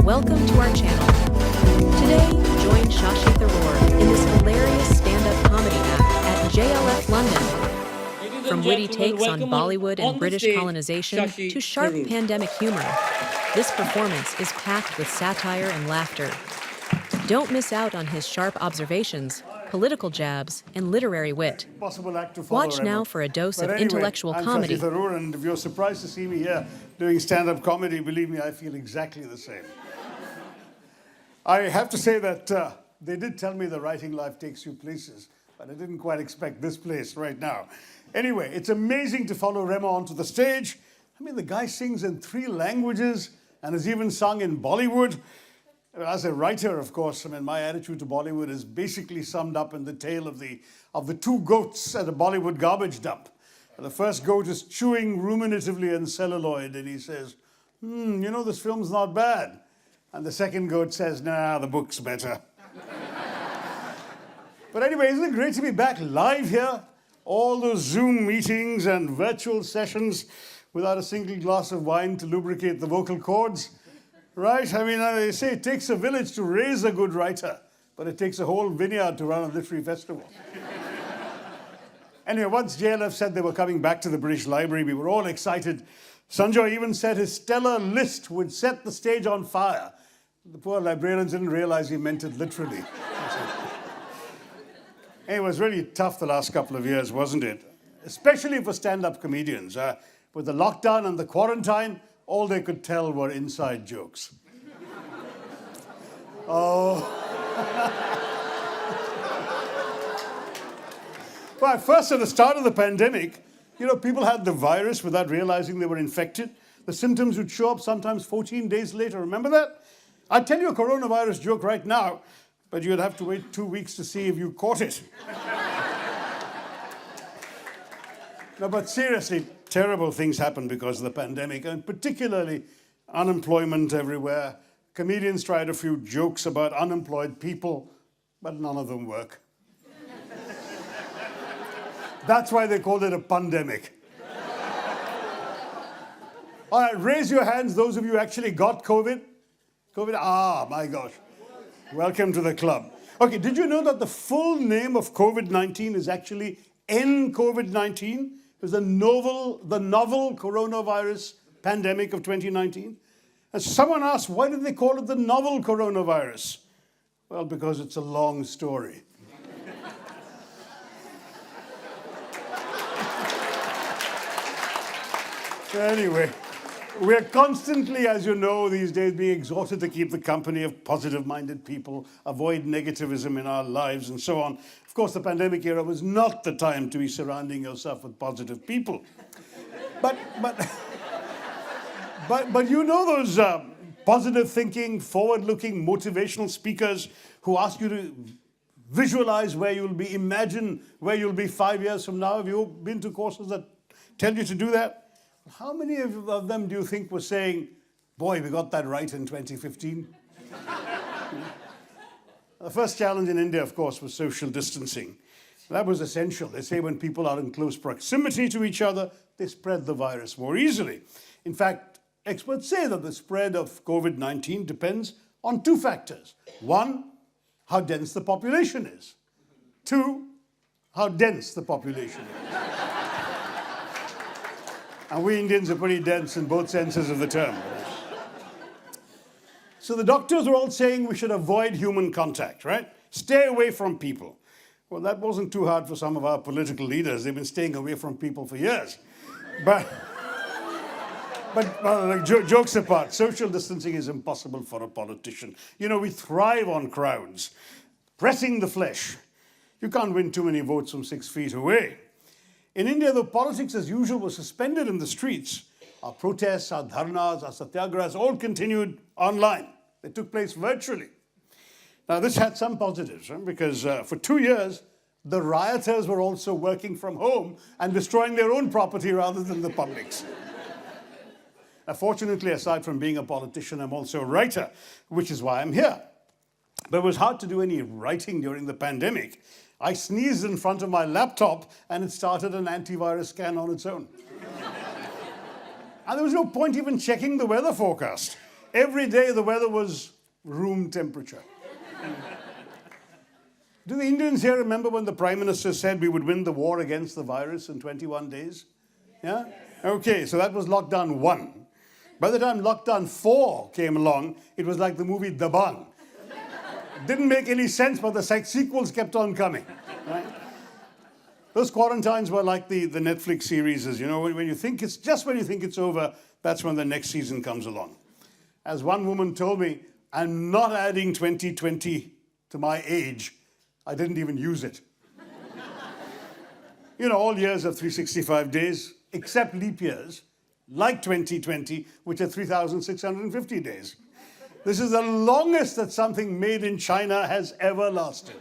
Welcome to our channel. Today, join Shashi Tharoor in this hilarious stand-up comedy act at JLF London. From witty takes on Bollywood and British colonization to sharp pandemic humor, this performance is packed with satire and laughter. Don't miss out on his sharp observations, political jabs, and literary wit. Watch now for a dose of intellectual comedy. I'm Shashi Tharoor, and if you're surprised to see me here doing stand-up comedy, believe me, I feel exactly the same. I have to say that they did tell me the writing life takes you places, but I didn't quite expect this place right now. Anyway, it's amazing to follow Rema onto the stage. I mean, the guy sings in 3 languages and has even sung in Bollywood. As a writer, of course, I mean, my attitude to Bollywood is basically summed up in the tale of the 2 goats at a Bollywood garbage dump. The first goat is chewing ruminatively in celluloid, and he says, you know, this film's not bad. And the second goat says, nah, the book's better. But anyway, isn't it great to be back live here? All those Zoom meetings and virtual sessions without a single glass of wine to lubricate the vocal cords. Right? I mean, they say it takes a village to raise a good writer, but it takes a whole vineyard to run a literary festival. Anyway, once JLF said they were coming back to the British Library, we were all excited. Sanjoy even said his stellar list would set the stage on fire. The poor librarians didn't realize he meant it literally. It was really tough the last couple of years, wasn't it? Especially for stand-up comedians. With the lockdown and the quarantine, all they could tell were inside jokes. Oh. Well, first at the start of the pandemic, you know, people had the virus without realizing they were infected. The symptoms would show up sometimes 14 days later. Remember that? I'd tell you a coronavirus joke right now, but you'd have to wait 2 weeks to see if you caught it. No, but seriously, terrible things happen because of the pandemic, and particularly unemployment everywhere. Comedians tried a few jokes about unemployed people, but none of them work. That's why they called it a pandemic. All right, raise your hands, those of you who actually got COVID. COVID, my gosh. Welcome to the club. Okay, did you know that the full name of COVID-19 is actually COVID-19? It was the novel coronavirus pandemic of 2019. And someone asked, why did they call it the novel coronavirus? Well, because it's a long story. Anyway, we're constantly, as you know, these days being exhorted to keep the company of positive-minded people, avoid negativism in our lives, and so on. Of course, the pandemic era was not the time to be surrounding yourself with positive people. But you know those positive-thinking, forward-looking, motivational speakers who ask you to visualize where you'll be, imagine where you'll be 5 years from now? Have you been to courses that tell you to do that? How many of them do you think were saying, boy, we got that right in 2015? The first challenge in India, of course, was social distancing. That was essential. They say when people are in close proximity to each other, they spread the virus more easily. In fact, experts say that the spread of COVID-19 depends on 2 factors. 1, how dense the population is. 2, how dense the population is. And we Indians are pretty dense in both senses of the term. So the doctors are all saying we should avoid human contact, right? Stay away from people. Well, that wasn't too hard for some of our political leaders. They've been staying away from people for years. But jokes apart, social distancing is impossible for a politician. You know, we thrive on crowds, pressing the flesh. You can't win too many votes from 6 feet away. In India, though politics as usual was suspended in the streets, our protests, our dharnas, our satyagrahas all continued online. They took place virtually. Now, this had some positives, right? Because for 2 years, the rioters were also working from home and destroying their own property rather than the public's. Now, fortunately, aside from being a politician, I'm also a writer, which is why I'm here. But it was hard to do any writing during the pandemic. I sneezed in front of my laptop and it started an antivirus scan on its own. And there was no point even checking the weather forecast. Every day the weather was room temperature. Do the Indians here remember when the Prime Minister said we would win the war against the virus in 21 days? Yeah? Okay, so that was lockdown 1. By the time lockdown 4 came along, it was like the movie Dabang. Didn't make any sense, but the sequels kept on coming. Right? Those quarantines were like the Netflix series, you know, when you think it's just when you think it's over, that's when the next season comes along. As one woman told me, I'm not adding 2020 to my age. I didn't even use it. You know, all years have 365 days, except leap years, like 2020, which are 3,650 days. This is the longest that something made in China has ever lasted.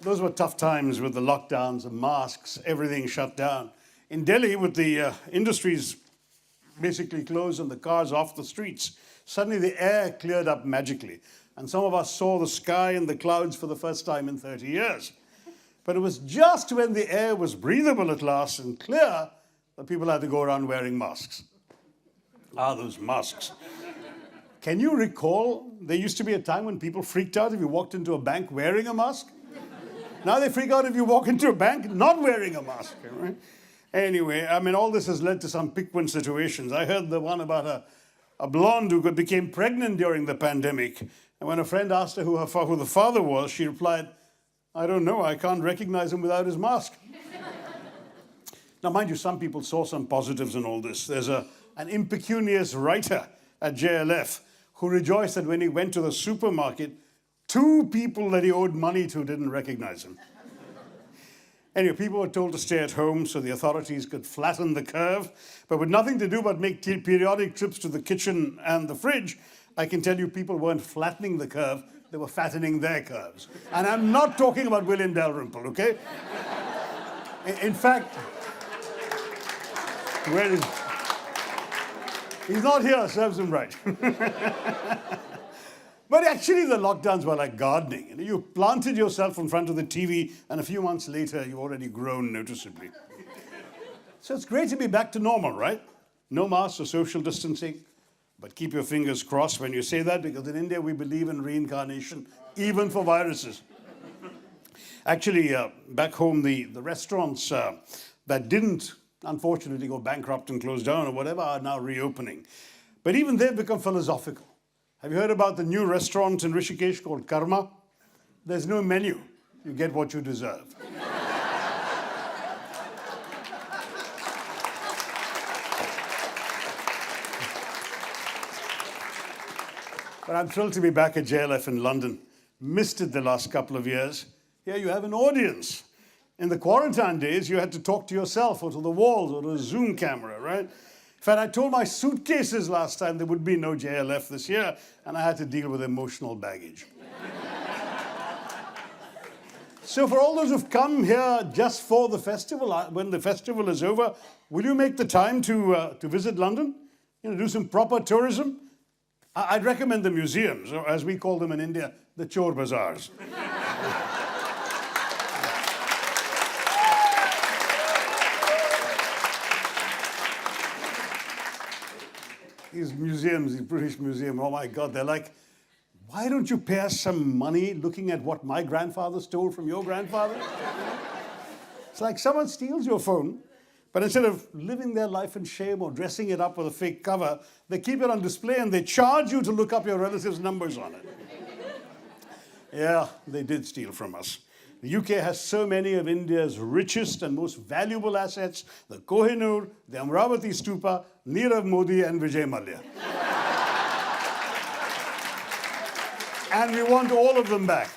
Those were tough times with the lockdowns, the masks, everything shut down. In Delhi, with the industries basically closed and the cars off the streets, suddenly the air cleared up magically. And some of us saw the sky and the clouds for the first time in 30 years. But it was just when the air was breathable at last and clear that people had to go around wearing masks. Ah, those masks. Can you recall there used to be a time when people freaked out if you walked into a bank wearing a mask? Now they freak out if you walk into a bank not wearing a mask. Right? Anyway, I mean, all this has led to some piquant situations. I heard the one about a blonde who became pregnant during the pandemic. And when a friend asked her who the father was, she replied, I don't know, I can't recognize him without his mask. Now, mind you, some people saw some positives in all this. There's an impecunious writer at JLF who rejoiced that when he went to the supermarket, 2 people that he owed money to didn't recognize him. Anyway, people were told to stay at home so the authorities could flatten the curve. But with nothing to do but make periodic trips to the kitchen and the fridge, I can tell you people weren't flattening the curve, they were fattening their curves. And I'm not talking about William Dalrymple, okay? In fact, where is... He's not here, serves him right. But actually, the lockdowns were like gardening. You planted yourself in front of the TV, and a few months later, you've already grown noticeably. So it's great to be back to normal, right? No masks or social distancing. But keep your fingers crossed when you say that, because in India, we believe in reincarnation, even for viruses. Actually, back home, the restaurants that didn't, unfortunately, go bankrupt and close down or whatever are now reopening. But even they've become philosophical. Have you heard about the new restaurant in Rishikesh called Karma? There's no menu. You get what you deserve. But I'm thrilled to be back at JLF in London. Missed it the last couple of years. Here you have an audience. In the quarantine days, you had to talk to yourself or to the walls or to a Zoom camera, right? In fact, I told my suitcases last time there would be no JLF this year, and I had to deal with emotional baggage. So for all those who've come here just for the festival, when the festival is over, will you make the time to visit London? You know, do some proper tourism? I'd recommend the museums, or as we call them in India, the chor bazaars. These museums, the British Museum, oh my God, they're like, why don't you pay us some money looking at what my grandfather stole from your grandfather? It's like someone steals your phone, but instead of living their life in shame or dressing it up with a fake cover, they keep it on display and they charge you to look up your relatives' numbers on it. Yeah, they did steal from us. The UK has so many of India's richest and most valuable assets, the Kohinoor, the Amravati Stupa, Nirav Modi and Vijay Mallya. And we want all of them back.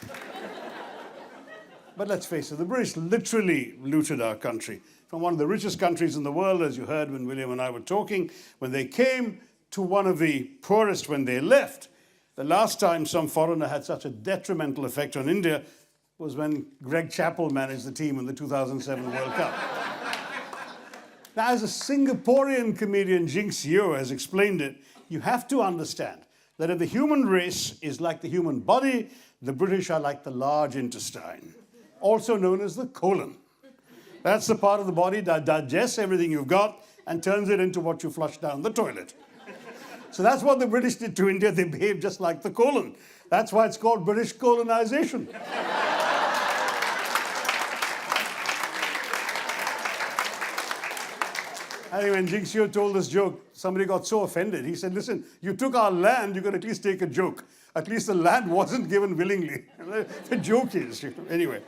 But let's face it, the British literally looted our country. From one of the richest countries in the world, as you heard when William and I were talking, when they came, to one of the poorest when they left. The last time some foreigner had such a detrimental effect on India was when Greg Chappell managed the team in the 2007 World Cup. Now, as a Singaporean comedian, Jinx Yeo, has explained it, you have to understand that if the human race is like the human body, the British are like the large intestine, also known as the colon. That's the part of the body that digests everything you've got and turns it into what you flush down the toilet. So that's what the British did to India. They behaved just like the colon. That's why it's called British colonization. I think when Jinxio told this joke, somebody got so offended. He said, listen, you took our land, you could at least take a joke. At least the land wasn't given willingly. The joke is, anyway.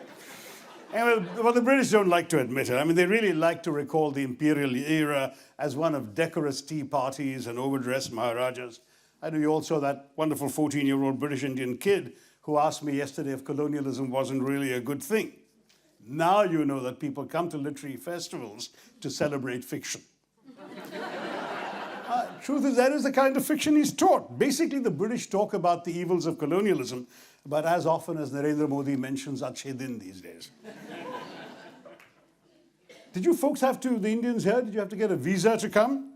Anyway, well, the British don't like to admit it. I mean, they really like to recall the imperial era as one of decorous tea parties and overdressed Maharajas. I know you all saw that wonderful 14-year-old British Indian kid who asked me yesterday if colonialism wasn't really a good thing. Now you know that people come to literary festivals to celebrate fiction. Truth is, that is the kind of fiction he's taught. Basically, the British talk about the evils of colonialism, but as often as Narendra Modi mentions Achhe Din these days. Did you folks have to, the Indians here, did you have to get a visa to come?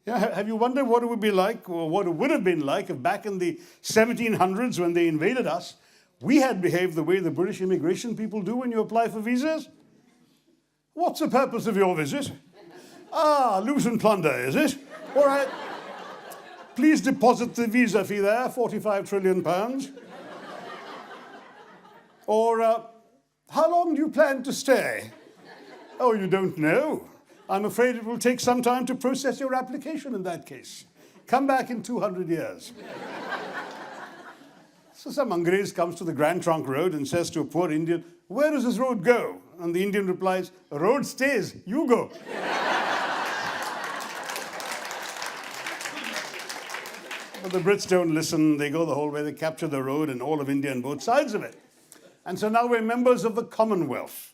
Yeah, have you wondered what it would be like, or what it would have been like if back in the 1700s when they invaded us, we had behaved the way the British immigration people do when you apply for visas? What's the purpose of your visit? Ah, loot and plunder, is it? All right. Please deposit the visa fee there, £45 trillion. Or, how long do you plan to stay? Oh, you don't know? I'm afraid it will take some time to process your application in that case. Come back in 200 years. So some Angrez comes to the Grand Trunk Road and says to a poor Indian, where does this road go? And the Indian replies, the road stays, you go. But the Brits don't listen. They go the whole way. They capture the road and all of India and both sides of it. And so now we're members of the Commonwealth.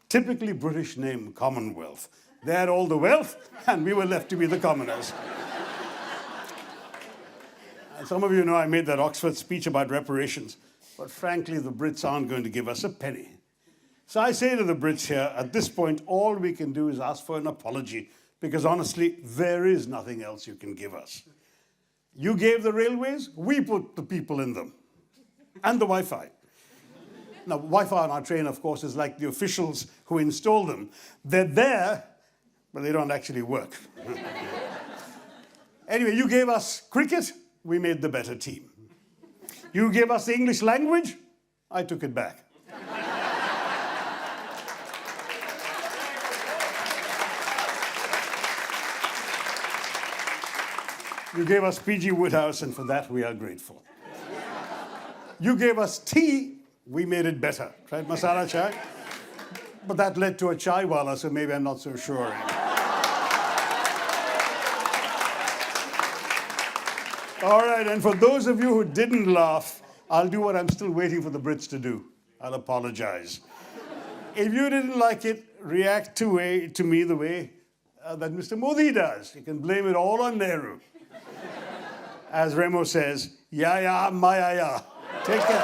Typically British name, Commonwealth. They had all the wealth, and we were left to be the commoners. And some of you know I made that Oxford speech about reparations. But frankly, the Brits aren't going to give us a penny. So I say to the Brits here, at this point, all we can do is ask for an apology. Because honestly, there is nothing else you can give us. You gave the railways, we put the people in them. And the Wi-Fi. Now, Wi-Fi on our train, of course, is like the officials who install them. They're there, but they don't actually work. Anyway, you gave us cricket, we made the better team. You gave us the English language, I took it back. You gave us P.G. Woodhouse, and for that we are grateful. You gave us tea, we made it better. Tried masala chai, but that led to a chai wala, so maybe I'm not so sure. All right, and for those of you who didn't laugh, I'll do what I'm still waiting for the Brits to do. I'll apologize. If you didn't like it, react to me the way that Mr. Modi does. You can blame it all on Nehru. As Remo says, ya ya, maya ya. Take care.